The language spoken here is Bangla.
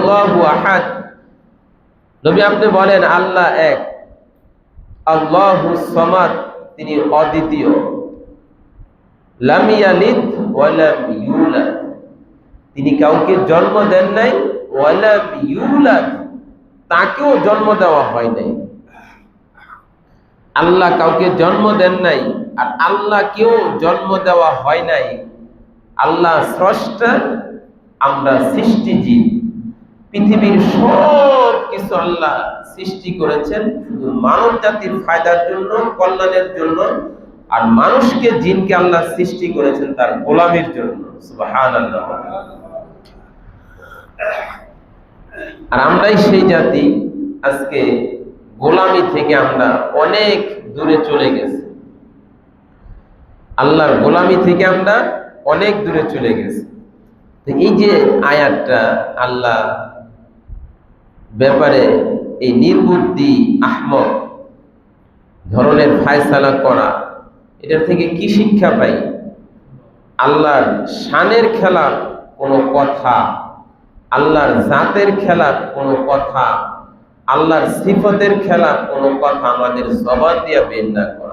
আল্লাহু আহাদ, নবী আপনি বলেন আল্লাহ এক। আল্লাহু সামাদ, তিনি অদ্বিতীয়। লাম ইয়ালিদ ওয়া লাম ইউলাদ, তিনি কাউকে জন্ম দেন নাই। ওয়া লাম ইউলাদ, তাকেও জন্ম দেওয়া হয় নাই। আল্লাহ কাউকে জন্ম দেন নাই, আর আল্লাহকেও জন্ম দেওয়া হয় নাই। আল্লাহ স্রষ্টা, আমরা সৃষ্টিজীব। পৃথিবীর সব কিছু আল্লাহ সৃষ্টি করেছেন শুধু মানব জাতির ফায়দার জন্য, কল্যাণের জন্য। আর মানুষকে, জিনকে আল্লাহ সৃষ্টি করেছেন তার গোলামির জন্য। সুবহানাল্লাহ। আর আমরাই সেই জাতি, আজকে গোলামি থেকে আমরা অনেক দূরে চলে গেছি। আল্লাহর গোলামি থেকে আমরা অনেক দূরে চলে গেছি। তো এই যে আয়াতটা আল্লাহ ব্যাপারে এই নির্বুদ্ধি আহমক ধরনের ফায়সালা করা, এটার থেকে কি শিক্ষা পাই? আল্লাহর শানের খেলা কোনো কথা, আল্লাহর জাতের খেলা কোনো কথা, আল্লাহর সিফতের খেলা কোনো কথা আমাদের জবান দিয়া বের না করে।